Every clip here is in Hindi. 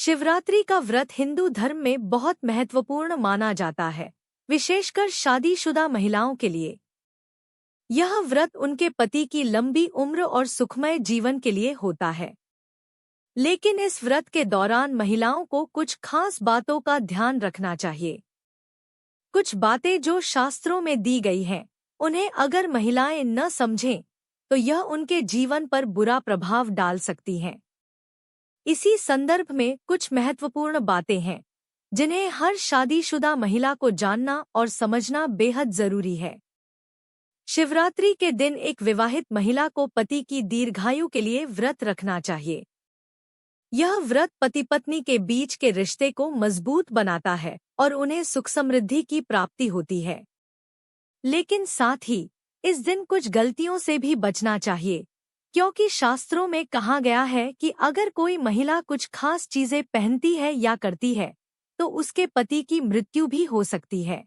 शिवरात्रि का व्रत हिंदू धर्म में बहुत महत्वपूर्ण माना जाता है, विशेषकर शादीशुदा महिलाओं के लिए। यह व्रत उनके पति की लंबी उम्र और सुखमय जीवन के लिए होता है। लेकिन इस व्रत के दौरान महिलाओं को कुछ खास बातों का ध्यान रखना चाहिए। कुछ बातें जो शास्त्रों में दी गई हैं, उन्हें अगर महिलाएं न समझें तो यह उनके जीवन पर बुरा प्रभाव डाल सकती हैं। इसी संदर्भ में कुछ महत्वपूर्ण बातें हैं जिन्हें हर शादीशुदा महिला को जानना और समझना बेहद जरूरी है। शिवरात्रि के दिन एक विवाहित महिला को पति की दीर्घायु के लिए व्रत रखना चाहिए। यह व्रत पति पत्नी के बीच के रिश्ते को मजबूत बनाता है और उन्हें सुख समृद्धि की प्राप्ति होती है। लेकिन साथ ही इस दिन कुछ गलतियों से भी बचना चाहिए, क्योंकि शास्त्रों में कहा गया है कि अगर कोई महिला कुछ खास चीजें पहनती है या करती है तो उसके पति की मृत्यु भी हो सकती है।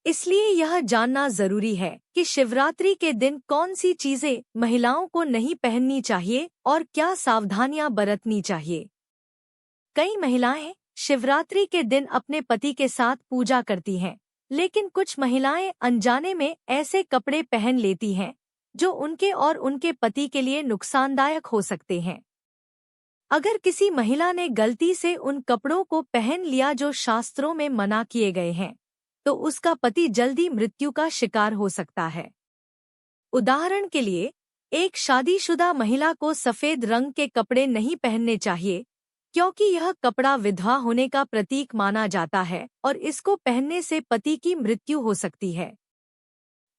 इसलिए यह जानना जरूरी है कि शिवरात्रि के दिन कौन सी चीजें महिलाओं को नहीं पहननी चाहिए और क्या सावधानियां बरतनी चाहिए। कई महिलाएं शिवरात्रि के दिन अपने पति के साथ पूजा करती हैं, लेकिन कुछ महिलाएं अनजाने में ऐसे कपड़े पहन लेती हैं जो उनके और उनके पति के लिए नुकसानदायक हो सकते हैं। अगर किसी महिला ने गलती से उन कपड़ों को पहन लिया जो शास्त्रों में मना किए गए हैं, तो उसका पति जल्दी मृत्यु का शिकार हो सकता है। उदाहरण के लिए, एक शादीशुदा महिला को सफेद रंग के कपड़े नहीं पहनने चाहिए, क्योंकि यह कपड़ा विधवा होने का प्रतीक माना जाता है और इसको पहनने से पति की मृत्यु हो सकती है।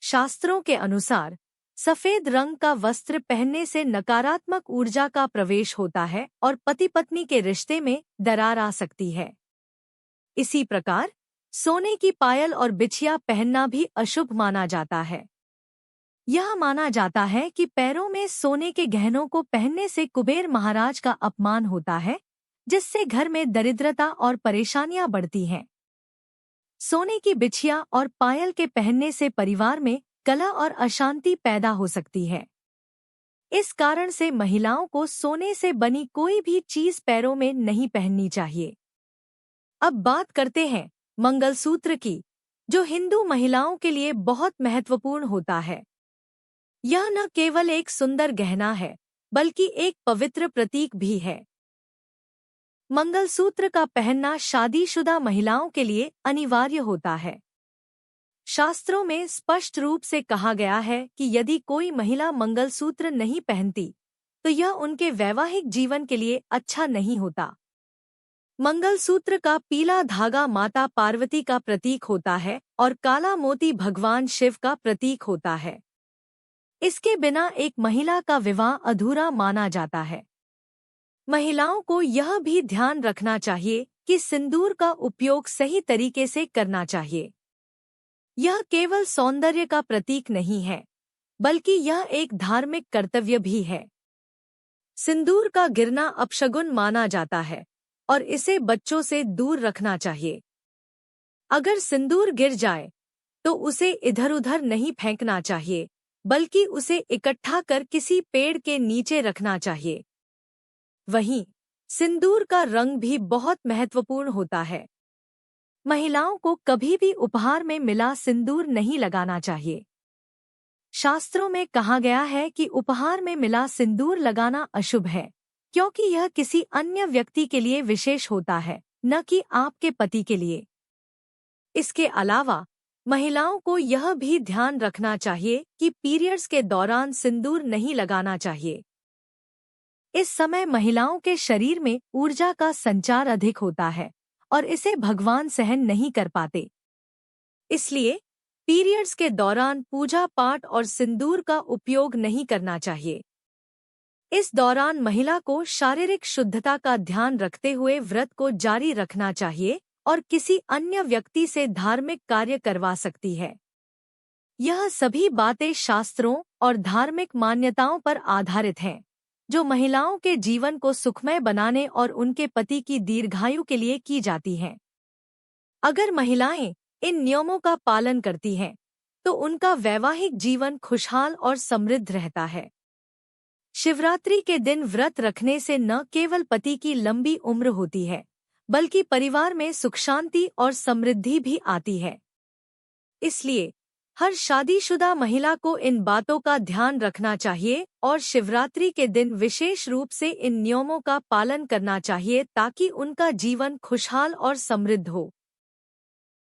शास्त्रों के अनुसार सफेद रंग का वस्त्र पहनने से नकारात्मक ऊर्जा का प्रवेश होता है और पति पत्नी के रिश्ते में दरार आ सकती है। इसी प्रकार सोने की पायल और बिछिया पहनना भी अशुभ माना जाता है। यह माना जाता है कि पैरों में सोने के गहनों को पहनने से कुबेर महाराज का अपमान होता है, जिससे घर में दरिद्रता और परेशानियां बढ़ती हैं। सोने की बिछिया और पायल के पहनने से परिवार में कलह और अशांति पैदा हो सकती है। इस कारण से महिलाओं को सोने से बनी कोई भी चीज पैरों में नहीं पहननी चाहिए। अब बात करते हैं मंगलसूत्र की, जो हिंदू महिलाओं के लिए बहुत महत्वपूर्ण होता है। यह न केवल एक सुंदर गहना है, बल्कि एक पवित्र प्रतीक भी है। मंगलसूत्र का पहनना शादीशुदा महिलाओं के लिए अनिवार्य होता है। शास्त्रों में स्पष्ट रूप से कहा गया है कि यदि कोई महिला मंगलसूत्र नहीं पहनती तो यह उनके वैवाहिक जीवन के लिए अच्छा नहीं होता। मंगलसूत्र का पीला धागा माता पार्वती का प्रतीक होता है और काला मोती भगवान शिव का प्रतीक होता है। इसके बिना एक महिला का विवाह अधूरा माना जाता है। महिलाओं को यह भी ध्यान रखना चाहिए कि सिंदूर का उपयोग सही तरीके से करना चाहिए। यह केवल सौंदर्य का प्रतीक नहीं है, बल्कि यह एक धार्मिक कर्तव्य भी है। सिंदूर का गिरना अपशगुन माना जाता है और इसे बच्चों से दूर रखना चाहिए। अगर सिंदूर गिर जाए तो उसे इधर-उधर नहीं फेंकना चाहिए, बल्कि उसे इकट्ठा कर किसी पेड़ के नीचे रखना चाहिए। वहीं सिंदूर का रंग भी बहुत महत्वपूर्ण होता है। महिलाओं को कभी भी उपहार में मिला सिंदूर नहीं लगाना चाहिए। शास्त्रों में कहा गया है कि उपहार में मिला सिंदूर लगाना अशुभ है, क्योंकि यह किसी अन्य व्यक्ति के लिए विशेष होता है, न कि आपके पति के लिए। इसके अलावा महिलाओं को यह भी ध्यान रखना चाहिए कि पीरियड्स के दौरान सिंदूर नहीं लगाना चाहिए। इस समय महिलाओं के शरीर में ऊर्जा का संचार अधिक होता है और इसे भगवान सहन नहीं कर पाते। इसलिए पीरियड्स के दौरान पूजा पाठ और सिंदूर का उपयोग नहीं करना चाहिए। इस दौरान महिला को शारीरिक शुद्धता का ध्यान रखते हुए व्रत को जारी रखना चाहिए और किसी अन्य व्यक्ति से धार्मिक कार्य करवा सकती है। यह सभी बातें शास्त्रों और धार्मिक मान्यताओं पर आधारित हैं, जो महिलाओं के जीवन को सुखमय बनाने और उनके पति की दीर्घायु के लिए की जाती हैं। अगर महिलाएं इन नियमों का पालन करती हैं, तो उनका वैवाहिक जीवन खुशहाल और समृद्ध रहता है। शिवरात्रि के दिन व्रत रखने से न केवल पति की लंबी उम्र होती है, बल्कि परिवार में सुख शांति और समृद्धि भी आती है। इसलिए हर शादीशुदा महिला को इन बातों का ध्यान रखना चाहिए और शिवरात्रि के दिन विशेष रूप से इन नियमों का पालन करना चाहिए ताकि उनका जीवन खुशहाल और समृद्ध हो।